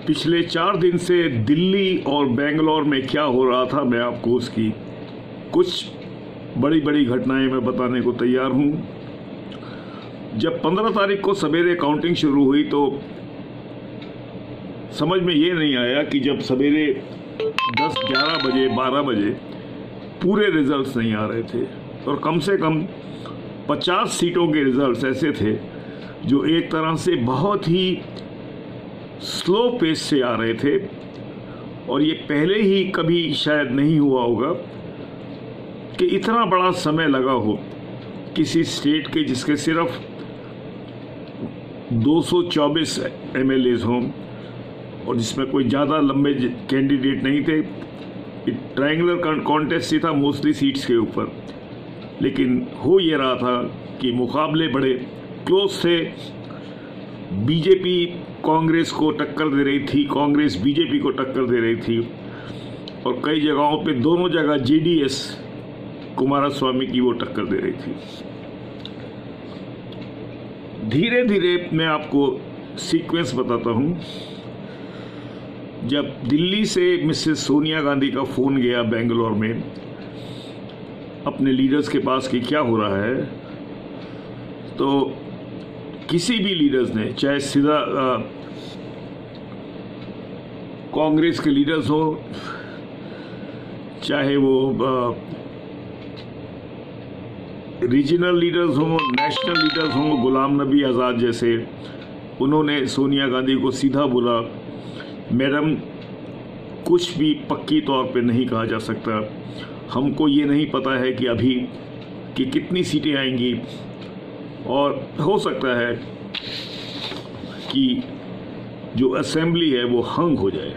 पिछले 4 दिन से दिल्ली और बेंगलोर में क्या हो रहा था, मैं आपको उसकी कुछ बड़ी बड़ी घटनाएं मैं बताने को तैयार हूं। जब 15 तारीख को सवेरे काउंटिंग शुरू हुई तो समझ में ये नहीं आया कि जब सवेरे 10, 11 बजे, 12 बजे पूरे रिजल्ट्स नहीं आ रहे थे और कम से कम 50 सीटों के रिजल्ट्स ऐसे थे जो एक तरह से बहुत ही स्लो पेस से आ रहे थे और ये पहले ही कभी शायद नहीं हुआ होगा कि इतना बड़ा समय लगा हो किसी स्टेट के जिसके सिर्फ 224 MLAs हों और जिसमें कोई ज़्यादा लंबे कैंडिडेट नहीं थे। ट्रायंगुलर कॉन्टेस्ट ही था मोस्टली सीट्स के ऊपर, लेकिन हो ये रहा था कि मुकाबले बड़े क्लोज थे। बीजेपी कांग्रेस को टक्कर दे रही थी, कांग्रेस बीजेपी को टक्कर दे रही थी और कई जगहों पे दोनों जगह JDS कुमारस्वामी की वो टक्कर दे रही थी। धीरे धीरे मैं आपको सीक्वेंस बताता हूं। जब दिल्ली से मिसेस सोनिया गांधी का फोन गया बेंगलोर में अपने लीडर्स के पास कि क्या हो रहा है, तो किसी भी लीडर्स ने, चाहे सीधा कांग्रेस के लीडर्स हो, चाहे वो रीजनल लीडर्स हों, नेशनल लीडर्स हों, गुलाम नबी आज़ाद जैसे, उन्होंने सोनिया गांधी को सीधा बोला, मैडम कुछ भी पक्की तौर पे नहीं कहा जा सकता, हमको ये नहीं पता है कि अभी कि कितनी सीटें आएंगी और हो सकता है कि जो असेंबली है वो हंग हो जाए।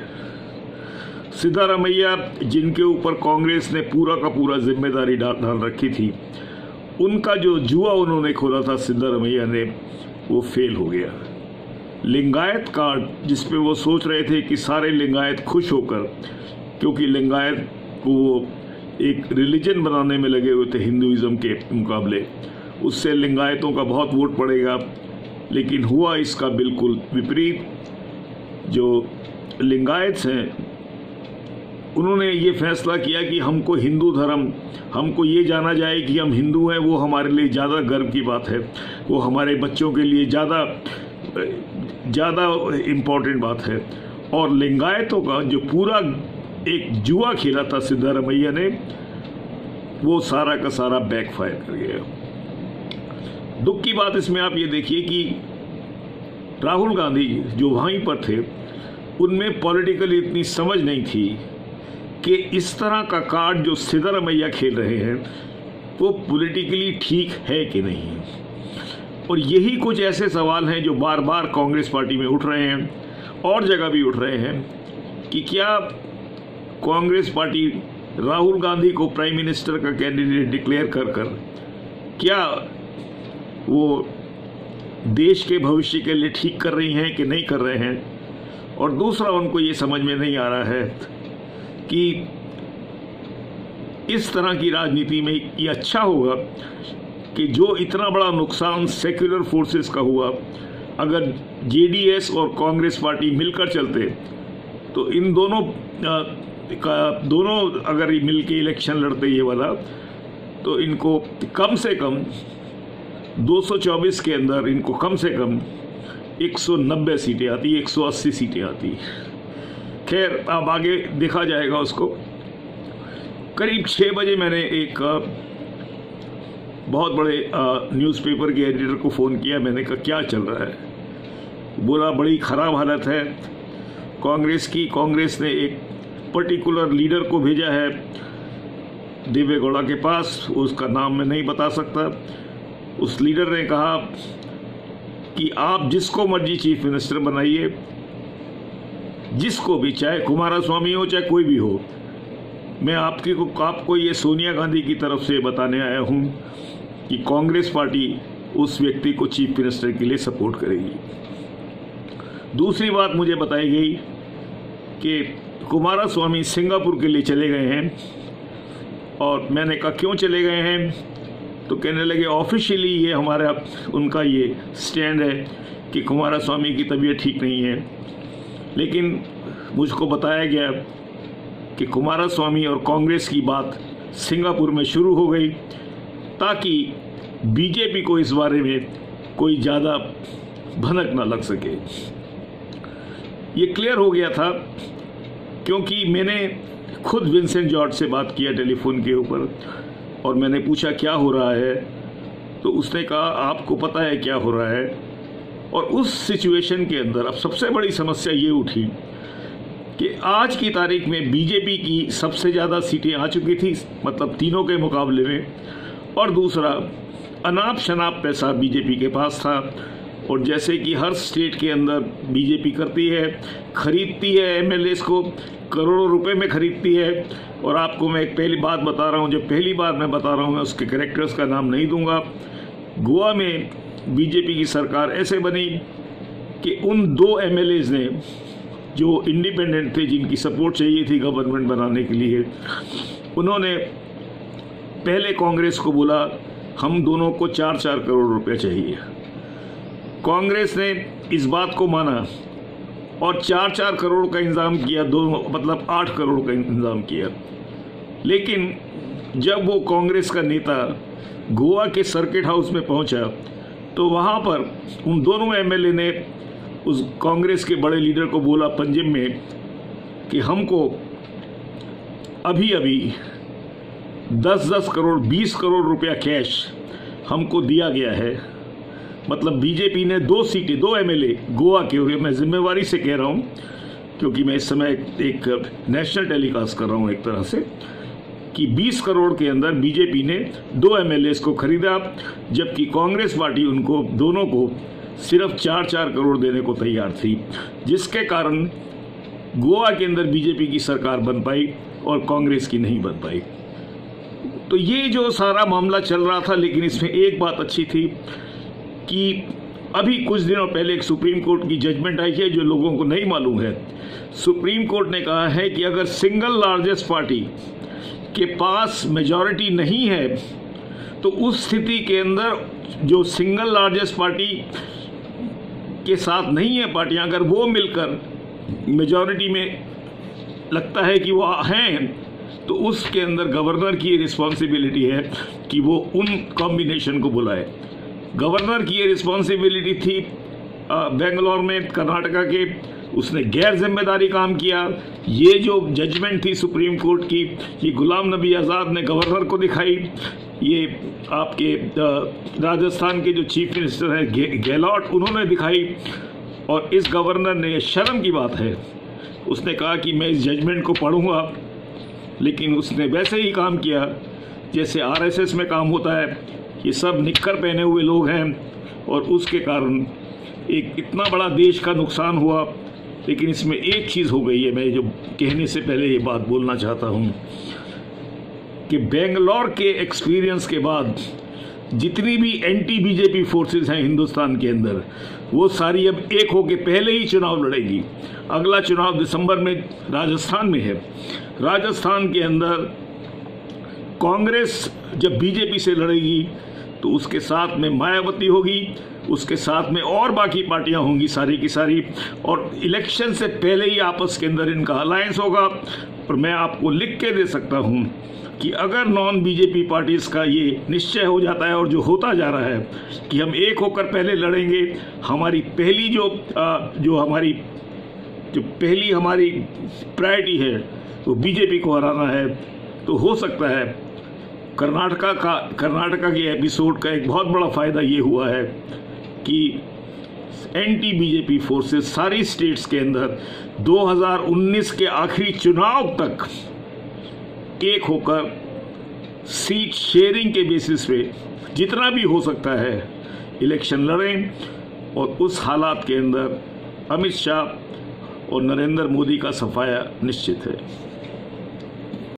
सिद्धारमैया जिनके ऊपर कांग्रेस ने पूरा का पूरा जिम्मेदारी डाल रखी थी, उनका जो जुआ उन्होंने खोला था सिद्धारमैया ने, वो फेल हो गया। लिंगायत कार्ड जिस पे वो सोच रहे थे कि सारे लिंगायत खुश होकर, क्योंकि लिंगायत को वो एक रिलीजन बनाने में लगे हुए थे हिंदुइज्म के मुकाबले, उससे लिंगायतों का बहुत वोट पड़ेगा, लेकिन हुआ इसका बिल्कुल विपरीत। जो लिंगायत हैं उन्होंने ये फैसला किया कि हमको हिंदू धर्म, हमको ये जाना जाए कि हम हिंदू हैं, वो हमारे लिए ज़्यादा गर्व की बात है, वो हमारे बच्चों के लिए ज़्यादा इम्पोर्टेंट बात है। और लिंगायतों का जो पूरा एक जुआ खेला था सिद्धारमैया ने, वो सारा का सारा बैकफायर कर गया। दुख की बात इसमें आप ये देखिए कि राहुल गांधी जो वहीं पर थे, उनमें पॉलिटिकली इतनी समझ नहीं थी कि इस तरह का कार्ड जो सिद्धारमैया खेल रहे हैं वो पॉलिटिकली ठीक है कि नहीं। और यही कुछ ऐसे सवाल हैं जो बार बार कांग्रेस पार्टी में उठ रहे हैं और जगह भी उठ रहे हैं कि क्या कांग्रेस पार्टी राहुल गांधी को प्राइम मिनिस्टर का कैंडिडेट डिक्लेयर कर क्या वो देश के भविष्य के लिए ठीक कर रही हैं कि नहीं कर रहे हैं। और दूसरा, उनको ये समझ में नहीं आ रहा है कि इस तरह की राजनीति में ये अच्छा होगा कि जो इतना बड़ा नुकसान सेक्युलर फोर्सेस का हुआ, अगर JDS और कांग्रेस पार्टी मिलकर चलते तो इन दोनों अगर मिलके इलेक्शन लड़ते ये वाला, तो इनको कम से कम 224 के अंदर इनको कम से कम 190 सीटें आती, 180 सीटें आती। खैर, अब आगे देखा जाएगा उसको। करीब 6 बजे मैंने एक बहुत बड़े न्यूज़पेपर के एडिटर को फ़ोन किया। मैंने कहा क्या चल रहा है? बोला बड़ी ख़राब हालत है कांग्रेस की। कांग्रेस ने एक पर्टिकुलर लीडर को भेजा है देवे गौड़ा के पास, उसका नाम मैं नहीं बता सकता। उस लीडर ने कहा कि आप जिसको मर्जी चीफ मिनिस्टर बनाइए, जिसको भी, चाहे कुमारस्वामी हो चाहे कोई भी हो, मैं आपको ये सोनिया गांधी की तरफ से बताने आया हूं कि कांग्रेस पार्टी उस व्यक्ति को चीफ मिनिस्टर के लिए सपोर्ट करेगी। दूसरी बात मुझे बताई गई कि कुमारस्वामी सिंगापुर के लिए चले गए हैं और मैंने कहा क्यों चले गए हैं? तो कहने लगे ऑफिशियली ये उनका ये स्टैंड है कि कुमारस्वामी की तबीयत ठीक नहीं है। लेकिन मुझको बताया गया कि कुमारस्वामी और कांग्रेस की बात सिंगापुर में शुरू हो गई ताकि बीजेपी को इस बारे में कोई ज़्यादा भनक ना लग सके। ये क्लियर हो गया था क्योंकि मैंने खुद विंसेंट जॉर्ज से बात किया टेलीफोन के ऊपर और मैंने पूछा क्या हो रहा है, तो उसने कहा आपको पता है क्या हो रहा है। और उस सिचुएशन के अंदर अब सबसे बड़ी समस्या ये उठी कि आज की तारीख में बीजेपी की सबसे ज़्यादा सीटें आ चुकी थी, मतलब तीनों के मुकाबले में, और दूसरा अनाप शनाप पैसा बीजेपी के पास था। और जैसे कि हर स्टेट के अंदर बीजेपी करती है, खरीदती है एमएलएस को, करोड़ों रुपए में खरीदती है। और आपको मैं एक पहली बात बता रहा हूँ, जो पहली बार मैं बता रहा हूँ, मैं उसके कैरेक्टर्स का नाम नहीं दूंगा। गोवा में बीजेपी की सरकार ऐसे बनी कि उन 2 एमएलएस ने जो इंडिपेंडेंट थे, जिनकी सपोर्ट चाहिए थी गवर्नमेंट बनाने के लिए, उन्होंने पहले कांग्रेस को बोला हम दोनों को 4-4 करोड़ रुपए चाहिए। कांग्रेस ने इस बात को माना और 4-4 करोड़ का इंतजाम किया, दोनों मतलब 8 करोड़ का इंतजाम किया। लेकिन जब वो कांग्रेस का नेता गोवा के सर्किट हाउस में पहुंचा तो वहां पर उन दोनों एमएलए ने उस कांग्रेस के बड़े लीडर को बोला पंजिम में कि हमको अभी अभी 10-10 करोड़ 20 करोड़ रुपया कैश हमको दिया गया है। मतलब बीजेपी ने 2 सीटें 2 एमएलए गोवा के, और मैं जिम्मेवारी से कह रहा हूं क्योंकि मैं इस समय एक नेशनल टेलीकास्ट कर रहा हूं एक तरह से, कि 20 करोड़ के अंदर बीजेपी ने 2 एमएलए को खरीदा, जबकि कांग्रेस पार्टी उनको दोनों को सिर्फ 4-4 करोड़ देने को तैयार थी, जिसके कारण गोवा के अंदर बीजेपी की सरकार बन पाई और कांग्रेस की नहीं बन पाई। तो ये जो सारा मामला चल रहा था, लेकिन इसमें एक बात अच्छी थी कि अभी कुछ दिनों पहले एक सुप्रीम कोर्ट की जजमेंट आई है जो लोगों को नहीं मालूम है। सुप्रीम कोर्ट ने कहा है कि अगर सिंगल लार्जेस्ट पार्टी के पास मेजॉरिटी नहीं है तो उस स्थिति के अंदर जो सिंगल लार्जेस्ट पार्टी के साथ नहीं है पार्टियां, अगर वो मिलकर मेजॉरिटी में लगता है कि वो हैं, तो उसके अंदर गवर्नर की रिस्पॉन्सिबिलिटी है कि वो उन कॉम्बिनेशन को बुलाए। गवर्नर की ये रिस्पॉन्सिबिलिटी थी बेंगलोर में कर्नाटका के, उसने गैर जिम्मेदारी काम किया। ये जो जजमेंट थी सुप्रीम कोर्ट की, ये गुलाम नबी आज़ाद ने गवर्नर को दिखाई, ये आपके राजस्थान के जो चीफ मिनिस्टर हैं गहलोत, उन्होंने दिखाई। और इस गवर्नर ने, शर्म की बात है, उसने कहा कि मैं इस जजमेंट को पढ़ूंगा, लेकिन उसने वैसे ही काम किया जैसे आरएसएस में काम होता है। ये सब निक्कर पहने हुए लोग हैं और उसके कारण एक इतना बड़ा देश का नुकसान हुआ। लेकिन इसमें एक चीज़ हो गई है, मैं जो कहने से पहले ये बात बोलना चाहता हूँ कि बेंगलोर के एक्सपीरियंस के बाद जितनी भी एंटी बीजेपी फोर्सेस हैं हिंदुस्तान के अंदर, वो सारी अब एक होके पहले ही चुनाव लड़ेगी। अगला चुनाव दिसंबर में राजस्थान में है। राजस्थान के अंदर कांग्रेस जब बीजेपी से लड़ेगी तो उसके साथ में मायावती होगी, उसके साथ में और बाकी पार्टियां होंगी सारी की सारी, और इलेक्शन से पहले ही आपस के अंदर इनका अलायंस होगा। और मैं आपको लिख के दे सकता हूं कि अगर नॉन बीजेपी पार्टीज का ये निश्चय हो जाता है और जो होता जा रहा है कि हम एक होकर पहले लड़ेंगे, हमारी पहली जो पहली हमारी प्रायोरिटी है वो बीजेपी को हराना है, तो हो सकता है कर्नाटका के एपिसोड का एक बहुत बड़ा फायदा ये हुआ है कि एंटी बीजेपी फोर्सेस सारी स्टेट्स के अंदर 2019 के आखिरी चुनाव तक एक होकर सीट शेयरिंग के बेसिस पे जितना भी हो सकता है इलेक्शन लड़ें। और उस हालात के अंदर अमित शाह और नरेंद्र मोदी का सफाया निश्चित है।